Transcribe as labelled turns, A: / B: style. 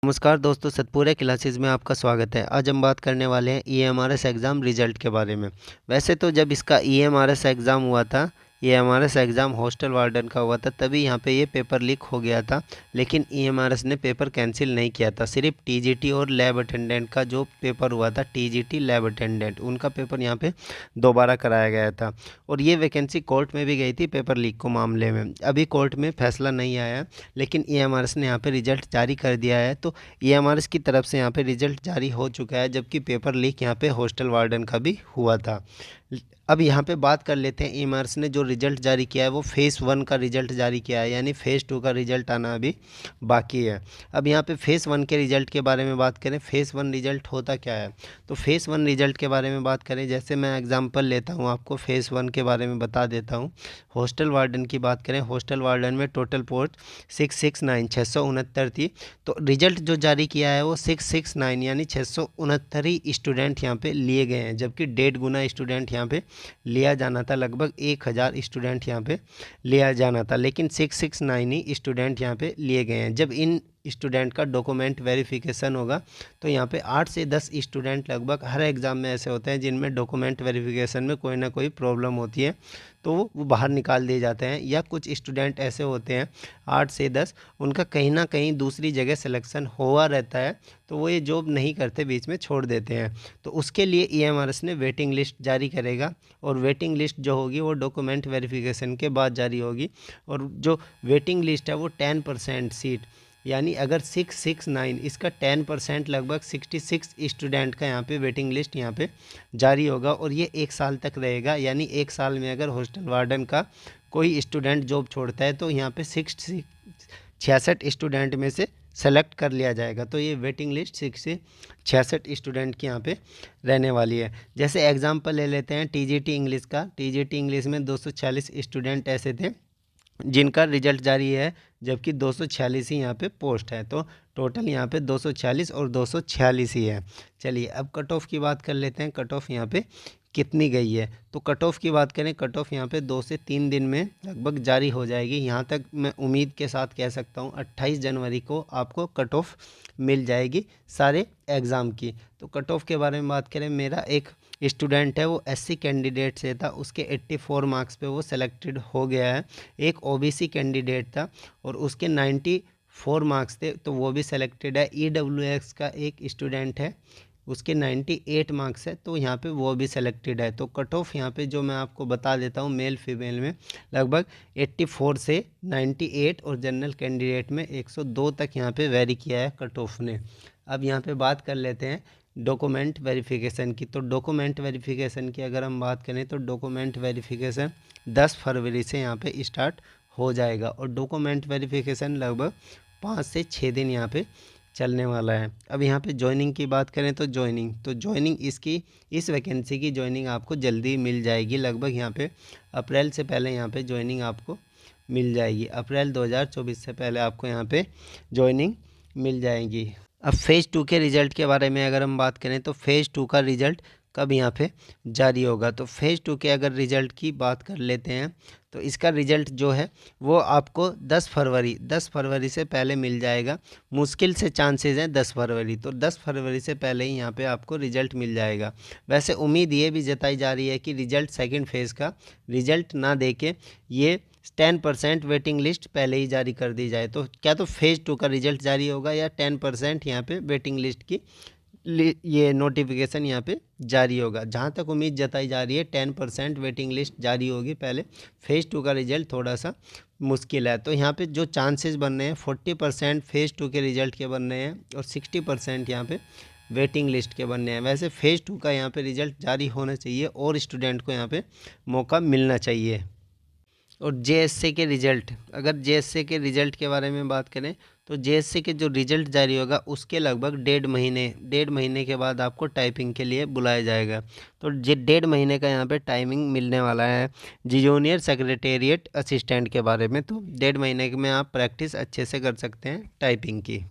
A: नमस्कार दोस्तों, सतपुरा क्लासेस में आपका स्वागत है। आज हम बात करने वाले हैं ईएमआरएस एग्ज़ाम रिज़ल्ट के बारे में। वैसे तो जब इसका ईएमआरएस एग्ज़ाम हुआ था, ईएमआरएस एग्ज़ाम हॉस्टल वार्डन का हुआ था, तभी यहाँ पे ये पेपर लीक हो गया था। लेकिन ईएमआरएस ने पेपर कैंसिल नहीं किया था। सिर्फ टीजीटी और लैब अटेंडेंट का जो पेपर हुआ था, टीजीटी लैब अटेंडेंट, उनका पेपर यहाँ पे दोबारा कराया गया था। और ये वैकेंसी कोर्ट में भी गई थी पेपर लीक को मामले में। अभी कोर्ट में फैसला नहीं आया, लेकिन ईएमआरएस ने यहाँ पे रिजल्ट जारी कर दिया है। तो ईएमआरएस की तरफ से यहाँ पे रिजल्ट जारी हो चुका है, जबकि पेपर लीक यहाँ पे हॉस्टल वार्डन का भी हुआ था। अब यहाँ पे बात कर लेते हैं, ईएमआरएस ने जो रिजल्ट जारी किया है वो फेज़ 1 का रिजल्ट जारी किया है, यानी फेज़ 2 का रिजल्ट आना अभी बाकी है। अब यहाँ पे फेज़ 1 के रिजल्ट के बारे में बात करें, फेज़ 1 रिजल्ट होता क्या है, तो फेज़ 1 रिजल्ट के बारे में बात करें, जैसे मैं एग्जांपल लेता हूँ, आपको फेज़ 1 के बारे में बता देता हूँ। हॉस्टल वार्डन की बात करें, हॉस्टल वार्डन में टोटल पोस्ट 669 थी। तो रिजल्ट जो जारी किया है वो 669 यानी 669 ही स्टूडेंट यहाँ पे लिए गए हैं, जबकि 1.5 गुना स्टूडेंट यहाँ पे लिया जाना था। लगभग 1000 स्टूडेंट यहाँ पे लिया जाना था, लेकिन 669 ही स्टूडेंट यहाँ पे लिए गए हैं। जब इन स्टूडेंट का डॉक्यूमेंट वेरिफिकेशन होगा तो यहाँ पे 8 से 10 स्टूडेंट लगभग हर एग्ज़ाम में ऐसे होते हैं जिनमें डॉक्यूमेंट वेरिफिकेशन में कोई ना कोई प्रॉब्लम होती है, तो वो बाहर निकाल दिए जाते हैं। या कुछ स्टूडेंट ऐसे होते हैं 8 से 10, उनका कहीं ना कहीं दूसरी जगह सिलेक्शन हुआ रहता है, तो वो ये जॉब नहीं करते, बीच में छोड़ देते हैं। तो उसके लिए ईएमआरएस ने वेटिंग लिस्ट जारी करेगा, और वेटिंग लिस्ट जो होगी वो डॉक्यूमेंट वेरिफिकेशन के बाद जारी होगी। और जो वेटिंग लिस्ट है वो 10% सीट, यानी अगर 669 इसका 10% लगभग 66 स्टूडेंट का यहाँ पे वेटिंग लिस्ट यहाँ पे जारी होगा, और ये 1 साल तक रहेगा। यानी 1 साल में अगर हॉस्टल वार्डन का कोई स्टूडेंट जॉब छोड़ता है तो यहाँ पे 66 स्टूडेंट में से सेलेक्ट कर लिया जाएगा। तो ये वेटिंग लिस्ट 66 स्टूडेंट की यहाँ पे रहने वाली है। जैसे एग्जांपल ले लेते हैं टीजीटी इंग्लिश का। टीजीटी इंग्लिश में 246 स्टूडेंट ऐसे थे जिनका रिजल्ट जारी है, जबकि 246 ही यहाँ पे पोस्ट है। तो टोटल यहाँ पे 240 और 246 ही है। चलिए अब कट ऑफ की बात कर लेते हैं, कट ऑफ यहाँ पे कितनी गई है। तो कट ऑफ की बात करें, कट ऑफ यहाँ पे 2 से 3 दिन में लगभग जारी हो जाएगी। यहाँ तक मैं उम्मीद के साथ कह सकता हूँ 28 जनवरी को आपको कट ऑफ मिल जाएगी सारे एग्ज़ाम की। तो कट ऑफ के बारे में बात करें, मेरा एक स्टूडेंट है वो एससी कैंडिडेट से था, उसके 84 मार्क्स पे वो सेलेक्टेड हो गया है। एक ओबीसी कैंडिडेट था और उसके 94 मार्क्स थे, तो वो भी सेलेक्टेड है। ईडब्ल्यूएक्स का एक स्टूडेंट है, उसके 98 मार्क्स है, तो यहाँ पे वो भी सेलेक्टेड है। तो कट ऑफ यहाँ पे जो मैं आपको बता देता हूँ, मेल फीमेल में लगभग 84 से 98 और जनरल कैंडिडेट में 102 तक यहाँ पे वेरी किया है कट ऑफ ने। अब यहाँ पे बात कर लेते हैं डॉक्यूमेंट वेरिफिकेशन की। तो डॉक्यूमेंट वेरिफिकेशन की अगर हम बात करें तो डॉक्यूमेंट वेरिफिकेशन 10 फरवरी से यहाँ पे स्टार्ट हो जाएगा, और डॉक्यूमेंट वेरिफिकेशन लगभग 5 से 6 दिन यहाँ पे चलने वाला है। अब यहाँ पे ज्वाइनिंग की बात करें तो ज्वाइनिंग इसकी इस वैकेंसी की ज्वाइनिंग आपको जल्दी मिल जाएगी। लगभग यहाँ पे अप्रैल से पहले यहाँ पे ज्वाइनिंग आपको मिल जाएगी। अप्रैल 2024 से पहले आपको यहाँ पे ज्वाइनिंग मिल जाएगी। अब फेज़ 2 के रिज़ल्ट के बारे में अगर हम बात करें तो फेज़ 2 का रिज़ल्ट कब यहाँ पे जारी होगा। तो फेज़ 2 के अगर रिज़ल्ट की बात कर लेते हैं तो इसका रिज़ल्ट जो है वो आपको 10 फरवरी से पहले मिल जाएगा। मुश्किल से चांसेस हैं 10 फरवरी, तो 10 फरवरी से पहले ही यहाँ पे आपको रिज़ल्ट मिल जाएगा। वैसे उम्मीद ये भी जताई जा रही है कि रिज़ल्ट सेकंड फेज़ का रिज़ल्ट ना देके ये 10% वेटिंग लिस्ट पहले ही जारी कर दी जाए। तो क्या तो फेज़ 2 का रिज़ल्ट जारी होगा या 10% यहाँ पे वेटिंग लिस्ट की ये नोटिफिकेशन यहाँ पे जारी होगा। जहाँ तक उम्मीद जताई जा रही है 10% वेटिंग लिस्ट जारी होगी पहले। फेज़ 2 का रिज़ल्ट थोड़ा सा मुश्किल है। तो यहाँ पे जो चांसेस बन रहे हैं 40% फेज़ 2 के रिज़ल्ट के बन रहे हैं और 60% यहाँ पे वेटिंग लिस्ट के बनने हैं। वैसे फेज़ 2 का यहाँ पे रिज़ल्ट जारी होना चाहिए और स्टूडेंट को यहाँ पे मौका मिलना चाहिए। और जेएससी के रिज़ल्ट, अगर जेएससी के रिज़ल्ट के बारे में बात करें तो जेएससी के जो रिज़ल्ट जारी होगा उसके लगभग 1.5 महीने के बाद आपको टाइपिंग के लिए बुलाया जाएगा। तो 1.5 महीने का यहाँ पे टाइमिंग मिलने वाला है जूनियर सेक्रेटेरिएट असिस्टेंट के बारे में। तो 1.5 महीने में आप प्रैक्टिस अच्छे से कर सकते हैं टाइपिंग की।